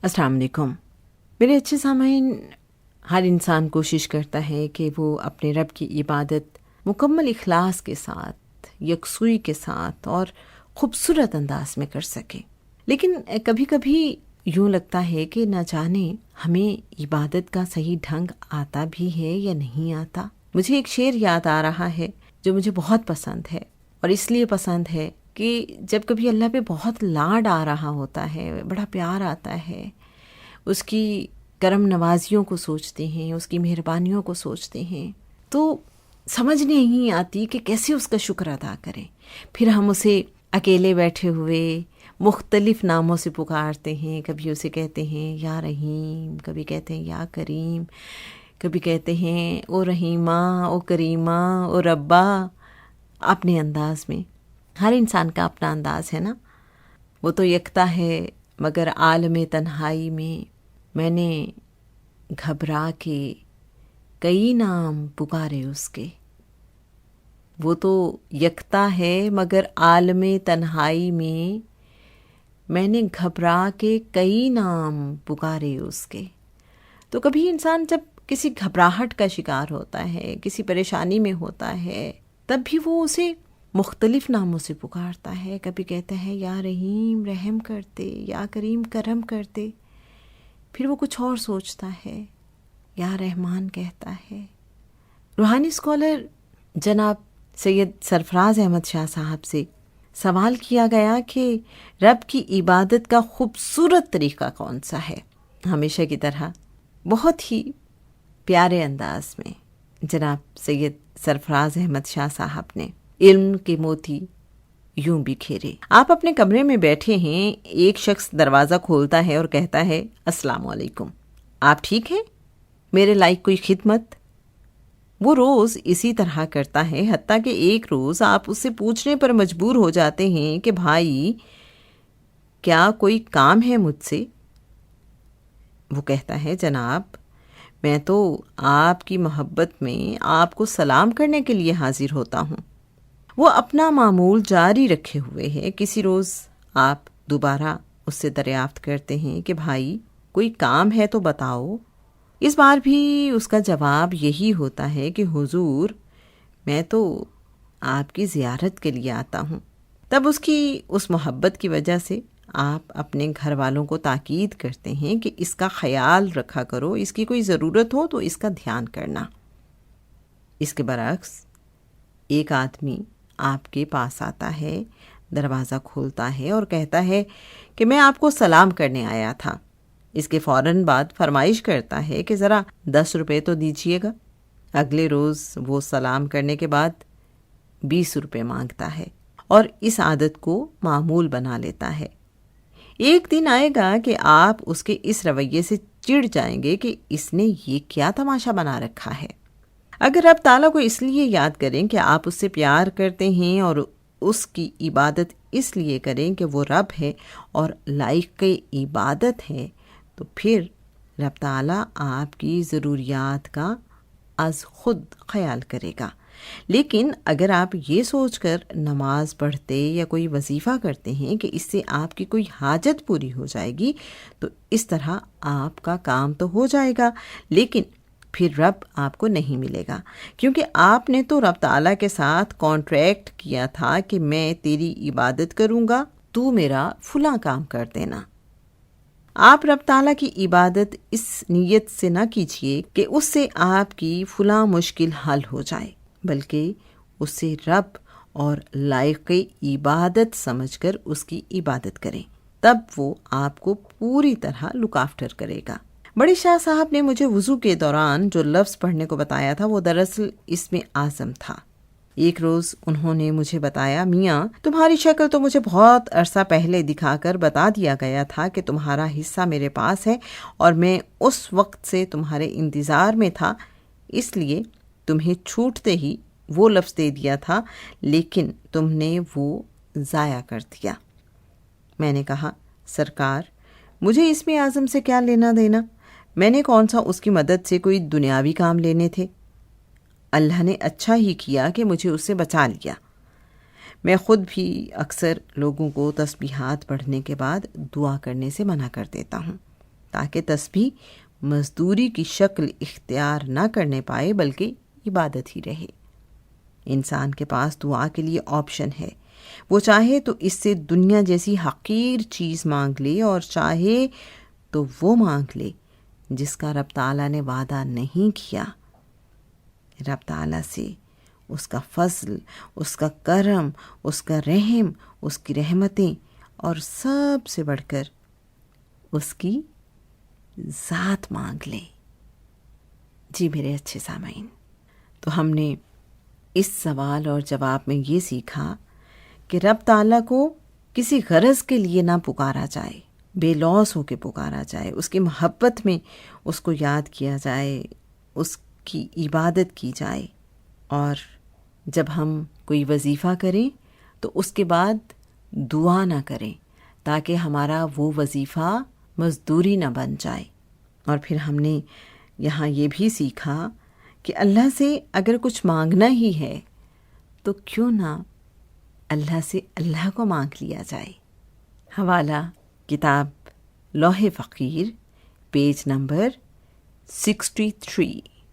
अस्सलाम वालेकुम। मेरे अच्छे सामाइन, हर इंसान कोशिश करता है कि वो अपने रब की इबादत मुकम्मल इखलास के साथ, यकसुई के साथ और ख़ूबसूरत अंदाज में कर सके। लेकिन कभी कभी यूँ लगता है कि न जाने हमें इबादत का सही ढंग आता भी है या नहीं आता। मुझे एक शेर याद आ रहा है जो मुझे बहुत पसंद है, और इसलिए पसंद है कि जब कभी अल्लाह पे बहुत लाड आ रहा होता है, बड़ा प्यार आता है, उसकी करम नवाजियों को सोचते हैं, उसकी मेहरबानियों को सोचते हैं, तो समझ नहीं आती कि कैसे उसका शुक्र अदा करें। फिर हम उसे अकेले बैठे हुए मुख्तलिफ नामों से पुकारते हैं। कभी उसे कहते हैं या रहीम, कभी कहते हैं या करीम, कभी कहते हैं ओ रहीमा, ओ करीमा, ओ रब्बा, अपने अंदाज में। हर इंसान का अपना अंदाज है ना। वो तो यकता है मगर आलम तन्हाई में मैंने घबरा के कई नाम पुकारे उसके। वो तो यकता है मगर आलम तन्हाई में मैंने घबरा के कई नाम पुकारे उसके। तो कभी इंसान जब किसी घबराहट का शिकार होता है, किसी परेशानी में होता है, तब भी वो उसे मुख्तलिफ नामों से पुकारता है। कभी कहता है या रहीम रहम करते, या करीम करम करते, फिर वो कुछ और सोचता है, या रहमान कहता है। रूहानी स्कॉलर जनाब सैयद सरफराज अहमद शाह साहब से सवाल किया गया कि रब की इबादत का खूबसूरत तरीक़ा कौन सा है। हमेशा की तरह बहुत ही प्यारे अंदाज में जनाब सैयद सरफराज अहमद शाह साहब ने इल्म के मोती यूं बिखेरे। आप अपने कमरे में बैठे हैं, एक शख्स दरवाज़ा खोलता है और कहता है अस्सलाम वालेकुम, आप ठीक हैं? मेरे लायक कोई खिदमत? वो रोज़ इसी तरह करता है, हत्ता कि एक रोज़ आप उससे पूछने पर मजबूर हो जाते हैं कि भाई क्या कोई काम है मुझसे? वो कहता है जनाब मैं तो आपकी मोहब्बत में आपको सलाम करने के लिए हाजिर होता हूँ। वो अपना मामूल जारी रखे हुए है। किसी रोज़ आप दोबारा उससे दरियाफ्त करते हैं कि भाई कोई काम है तो बताओ। इस बार भी उसका जवाब यही होता है कि हुजूर मैं तो आपकी ज़ियारत के लिए आता हूँ। तब उसकी उस मोहब्बत की वजह से आप अपने घर वालों को ताकीद करते हैं कि इसका ख्याल रखा करो, इसकी कोई ज़रूरत हो तो इसका ध्यान करना। इसके बरक्स एक आदमी आपके पास आता है, दरवाज़ा खोलता है और कहता है कि मैं आपको सलाम करने आया था। इसके फ़ौरन बाद फरमाइश करता है कि ज़रा 10 रुपये तो दीजिएगा। अगले रोज़ वो सलाम करने के बाद 20 रुपये मांगता है और इस आदत को मामूल बना लेता है। एक दिन आएगा कि आप उसके इस रवैये से चिढ़ जाएंगे कि इसने ये क्या तमाशा बना रखा है। अगर रब ताला को इसलिए याद करें कि आप उससे प्यार करते हैं और उसकी इबादत इसलिए करें कि वो रब है और लायक इबादत है, तो फिर रब ताला आपकी ज़रूरियात का अज़ खुद ख्याल करेगा। लेकिन अगर आप ये सोचकर नमाज पढ़ते या कोई वजीफ़ा करते हैं कि इससे आपकी कोई हाजत पूरी हो जाएगी, तो इस तरह आपका काम तो हो जाएगा, लेकिन फिर रब आपको नहीं मिलेगा, क्योंकि आपने तो रब ताला के साथ कॉन्ट्रैक्ट किया था कि मैं तेरी इबादत करूँगा, तू मेरा फलां काम कर देना। आप रब ताला की इबादत इस नीयत से ना कीजिए कि उससे आपकी फलां मुश्किल हल हो जाए, बल्कि उससे रब और लायक इबादत समझकर उसकी इबादत करें। तब वो आपको पूरी तरह लुक आफ्टर करेगा। बड़े शाह साहब ने मुझे वुज़ू के दौरान जो लफ्ज़ पढ़ने को बताया था वो दरअसल इसमें आज़म था। एक रोज़ उन्होंने मुझे बताया, मियाँ तुम्हारी शक्ल तो मुझे बहुत अरसा पहले दिखाकर बता दिया गया था कि तुम्हारा हिस्सा मेरे पास है और मैं उस वक्त से तुम्हारे इंतज़ार में था, इसलिए तुम्हें छूटते ही वो लफ्ज़ दे दिया था, लेकिन तुमने वो ज़ाया कर दिया। मैंने कहा सरकार मुझे इसमें आज़म से क्या लेना देना, मैंने कौन सा उसकी मदद से कोई दुनियावी काम लेने थे। अल्लाह ने अच्छा ही किया कि मुझे उससे बचा लिया। मैं ख़ुद भी अक्सर लोगों को तस्बीहात पढ़ने के बाद दुआ करने से मना कर देता हूँ। تاکہ تسبیح مزدوری کی شکل اختیار نہ کرنے پائے بلکہ عبادت ہی رہے۔ انسان کے پاس دعا کے لیے آپشن ہے، وہ چاہے تو اس سے دنیا جیسی حقیر چیز مانگ لے اور چاہے تو وہ مانگ لے جس کا رب تعالیٰ نے وعدہ نہیں کیا۔ رب تعالیٰ سے اس کا فضل، اس کا کرم، اس کا رحم، اس کی رحمتیں اور سب سے بڑھ کر اس کی ذات مانگ لیں۔ جی میرے اچھے سامعین، تو ہم نے اس سوال اور جواب میں یہ سیکھا کہ رب تعالیٰ کو کسی غرض کے لیے نہ پکارا جائے، بے لوث ہو کے پکارا جائے، اس کی محبت میں اس کو یاد کیا جائے، اس کی عبادت کی جائے، اور جب ہم کوئی وظیفہ کریں تو اس کے بعد دعا نہ کریں تاکہ ہمارا وہ وظیفہ مزدوری نہ بن جائے۔ اور پھر ہم نے یہاں یہ بھی سیکھا کہ اللہ سے اگر کچھ مانگنا ہی ہے تو کیوں نہ اللہ سے اللہ کو مانگ لیا جائے۔ حوالہ کتاب لوح فقیر، پیج نمبر 63۔